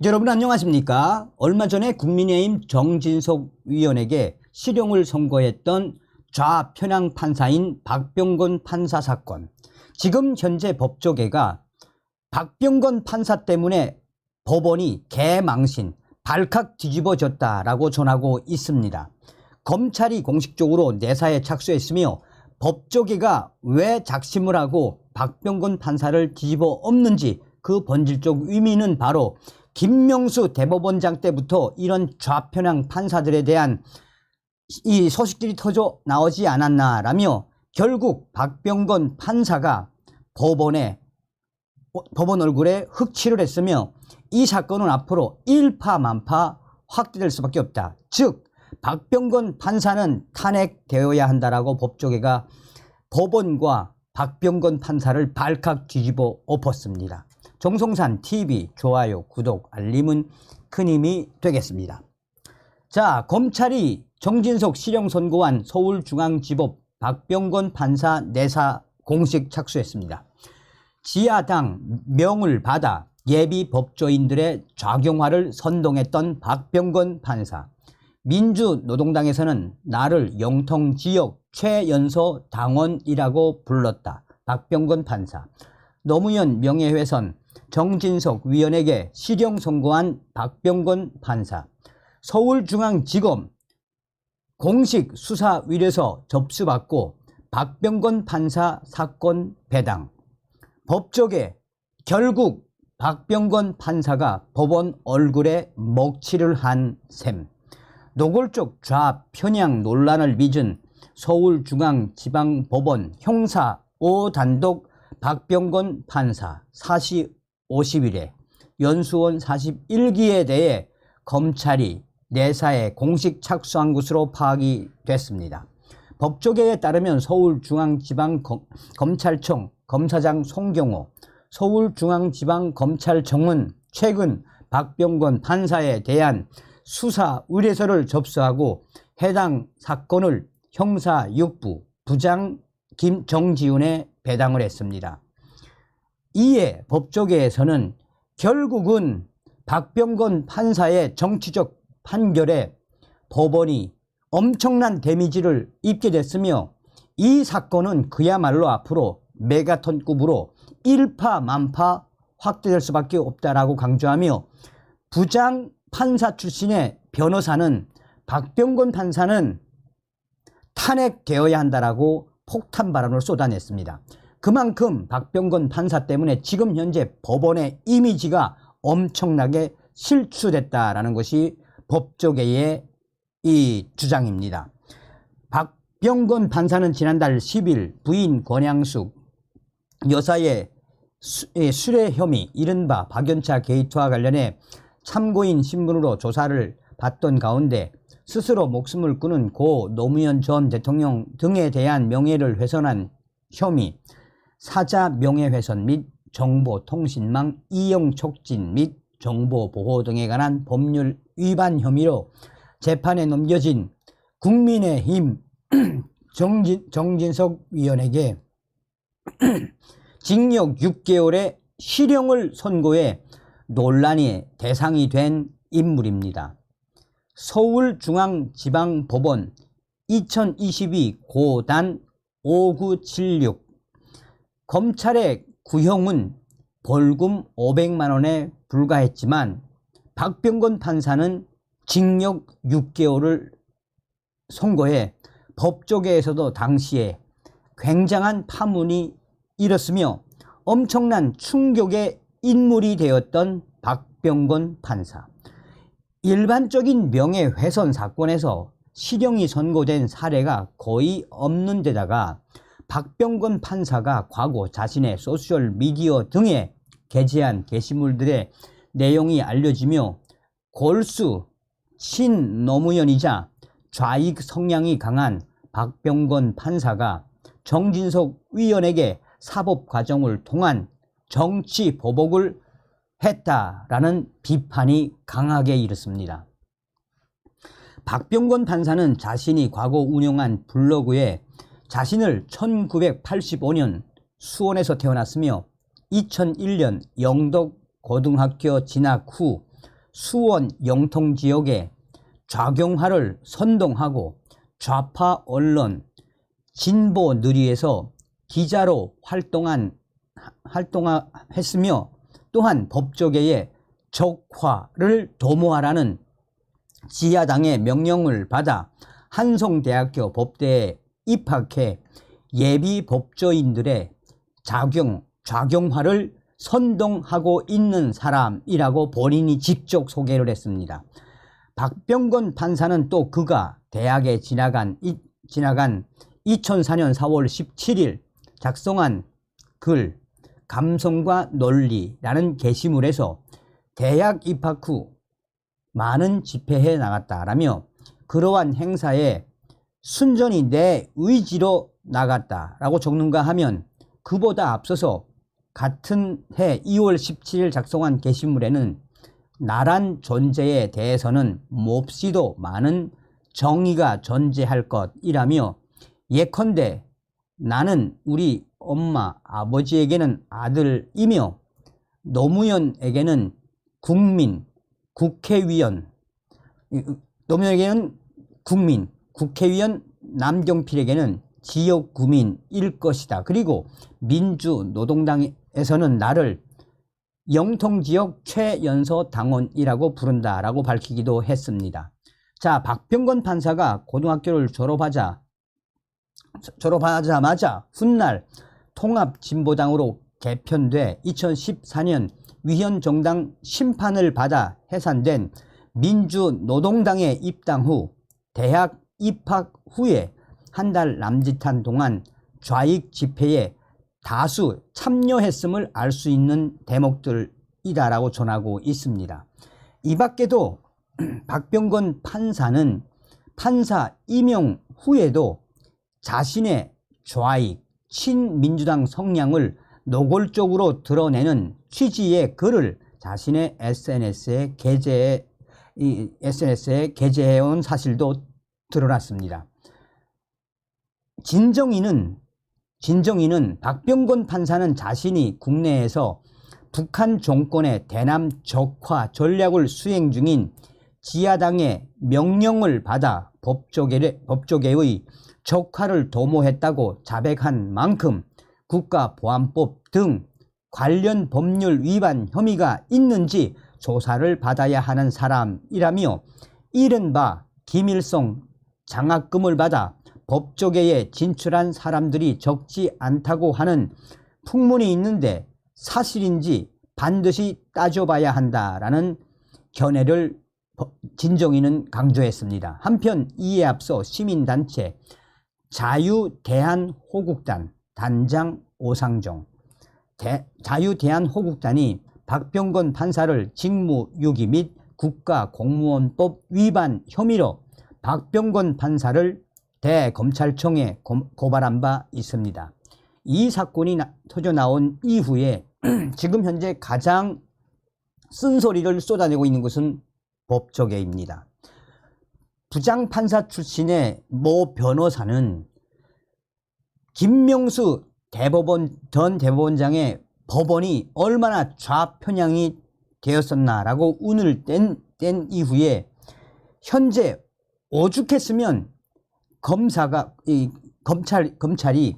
여러분 안녕하십니까? 얼마 전에 국민의힘 정진석 위원에게 실형을 선고했던 좌편향 판사인 박병건 판사 사건. 지금 현재 법조계가 박병건 판사 때문에 법원이 개망신, 발칵 뒤집어졌다라고 전하고 있습니다. 검찰이 공식적으로 내사에 착수했으며 법조계가 왜 작심을 하고 박병건 판사를 뒤집어 엎는지 그 본질적 의미는 바로 김명수 대법원장 때부터 이런 좌편향 판사들에 대한 이 소식들이 터져 나오지 않았나라며 결국 박병건 판사가 법원 얼굴에 흑칠을 했으며 이 사건은 앞으로 일파만파 확대될 수밖에 없다. 즉 박병건 판사는 탄핵되어야 한다라고 법조계가 법원과 박병건 판사를 발칵 뒤집어 엎었습니다. 정성산 TV 좋아요, 구독, 알림은 큰 힘이 되겠습니다. 자, 검찰이 정진석 실형 선고한 서울중앙지법 박병건 판사 내사 공식 착수했습니다. 지하당 명을 받아 예비 법조인들의 좌경화를 선동했던 박병건 판사. 민주노동당에서는 나를 영통지역 최연소 당원이라고 불렀다. 박병건 판사. 노무현 명예훼손, 정진석 위원에게 실형 선고한 박병건 판사. 서울중앙지검 공식 수사위에서 접수받고 박병건 판사 사건 배당. 법조계 결국 박병건 판사가 법원 얼굴에 먹칠을 한 셈. 노골적 좌편향 논란을 빚은 서울중앙지방법원 형사 5단독 박병건 판사 사시 50일에 연수원 41기에 대해 검찰이 내사에 공식 착수한 것으로 파악이 됐습니다. 법조계에 따르면 서울중앙지방검찰청 검사장 송경호, 서울중앙지방검찰청은 최근 박병건 판사에 대한 수사 의뢰서를 접수하고 해당 사건을 형사 6부 부장 정지훈에 배당을 했습니다. 이에 법조계에서는 결국은 박병건 판사의 정치적 판결에 법원이 엄청난 데미지를 입게 됐으며 이 사건은 그야말로 앞으로 메가톤급으로 일파만파 확대될 수밖에 없다라고 강조하며 부장 판사 출신의 변호사는 박병건 판사는 탄핵되어야 한다라고 폭탄 발언을 쏟아냈습니다. 그만큼 박병건 판사 때문에 지금 현재 법원의 이미지가 엄청나게 실추됐다라는 것이 법조계의 이 주장입니다. 박병건 판사는 지난달 10일 부인 권양숙 여사의 수뢰 혐의 이른바 박연차 게이트와 관련해 참고인 신분으로 조사를 받던 가운데 스스로 목숨을 끊은 고 노무현 전 대통령 등에 대한 명예를 훼손한 혐의, 사자 명예훼손 및 정보통신망 이용 촉진 및 정보보호 등에 관한 법률 위반 혐의로 재판에 넘겨진 국민의힘 정진석 위원에게 징역 6개월의 실형을 선고해 논란의 대상이 된 인물입니다. 서울중앙지방법원 2022 고단 5976 검찰의 구형은 벌금 500만 원에 불과했지만 박병건 판사는 징역 6개월을 선고해 법조계에서도 당시에 굉장한 파문이 일었으며 엄청난 충격의 인물이 되었던 박병건 판사. 일반적인 명예훼손 사건에서 실형이 선고된 사례가 거의 없는 데다가 박병건 판사가 과거 자신의 소셜미디어 등에 게재한 게시물들의 내용이 알려지며 골수 친노무현이자 좌익 성향이 강한 박병건 판사가 정진석 위원에게 사법 과정을 통한 정치 보복을 했다라는 비판이 강하게 일었습니다. 박병건 판사는 자신이 과거 운영한 블로그에 자신을 1985년 수원에서 태어났으며 2001년 영덕 고등학교 진학 후 수원 영통 지역에 좌경화를 선동하고 좌파 언론 진보 누리에서 기자로 활동했으며 또한 법조계의 적화를 도모하라는 지하당의 명령을 받아 한송대학교 법대에 입학해 예비 법조인들의 좌경화를 선동하고 있는 사람이라고 본인이 직접 소개를 했습니다. 박병건 판사는 또 그가 대학에 지나간 2004년 4월 17일 작성한 글 감성과 논리라는 게시물에서 대학 입학 후 많은 집회에 나갔다라며 그러한 행사에 순전히 내 의지로 나갔다라고 적는가 하면 그보다 앞서서 같은 해 2월 17일 작성한 게시물에는 나란 존재에 대해서는 몹시도 많은 정의가 존재할 것이라며 예컨대 나는 우리 엄마 아버지에게는 아들이며 노무현에게는 노무현에게는 국민, 국회의원 남경필에게는 지역구민일 것이다. 그리고 민주노동당에서는 나를 영통지역 최연소 당원이라고 부른다라고 밝히기도 했습니다. 자, 박병건 판사가 고등학교를 졸업하자마자 훗날 통합진보당으로 개편돼 2014년 위헌정당 심판을 받아 해산된 민주노동당에 입당 후 대학 입학 후에 한 달 남짓한 동안 좌익 집회에 다수 참여했음을 알 수 있는 대목들이다라고 전하고 있습니다. 이 밖에도 박병건 판사는 판사 임용 후에도 자신의 좌익, 친민주당 성향을 노골적으로 드러내는 취지의 글을 자신의 SNS에 게재해온 사실도 드러났습니다. 진정인은 박병건 판사는 자신이 국내에서 북한 정권의 대남 적화 전략을 수행 중인 지하당의 명령을 받아 법조계의 적화를 도모했다고 자백한 만큼 국가보안법 등 관련 법률 위반 혐의가 있는지 조사를 받아야 하는 사람이라며 이른바 김일성 장학금을 받아 법조계에 진출한 사람들이 적지 않다고 하는 풍문이 있는데 사실인지 반드시 따져봐야 한다라는 견해를 진정인은 강조했습니다. 한편 이에 앞서 시민단체 자유대한호국단 단장 오상정 자유대한호국단이 박병건 판사를 직무유기 및 국가공무원법 위반 혐의로 박병건 판사를 대검찰청에 고발한 바 있습니다. 이 사건이 터져 나온 이후에 지금 현재 가장 쓴소리를 쏟아내고 있는 것은 법조계입니다. 부장판사 출신의 모 변호사는 김명수 전 대법원장의 법원이 얼마나 좌편향이 되었었나라고 운을 뗀 이후에 현재 오죽했으면 검찰이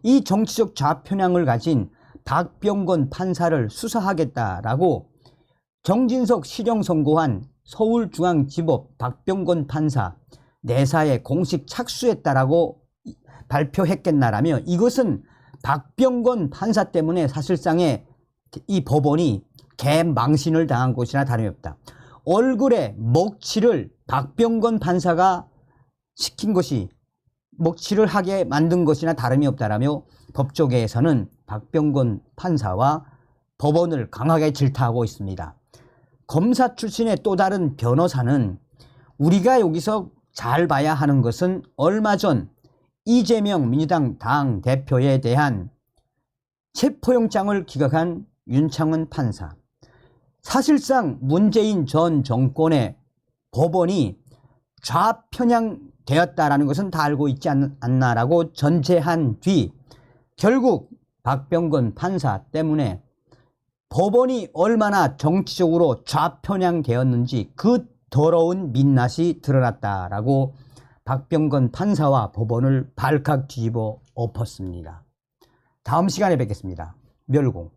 이 정치적 좌편향을 가진 박병건 판사를 수사하겠다라고 정진석 실형 선고한 서울중앙지법 박병건 판사 내사에 공식 착수했다라고 발표했겠나라며 이것은 박병건 판사 때문에 사실상의 이 법원이 개망신을 당한 것이나 다름이 없다. 얼굴에 먹칠을 박병건 판사가 시킨 것이 먹칠을 하게 만든 것이나 다름이 없다라며 법조계에서는 박병건 판사와 법원을 강하게 질타하고 있습니다. 검사 출신의 또 다른 변호사는 우리가 여기서 잘 봐야 하는 것은 얼마 전 이재명 민주당 당대표에 대한 체포영장을 기각한 윤창원 판사, 사실상 문재인 전 정권의 법원이 좌편향되었다라는 것은 다 알고 있지 않나라고 전제한 뒤 결국 박병건 판사 때문에 법원이 얼마나 정치적으로 좌편향되었는지 그 더러운 민낯이 드러났다라고 박병건 판사와 법원을 발칵 뒤집어 엎었습니다. 다음 시간에 뵙겠습니다. 멸공.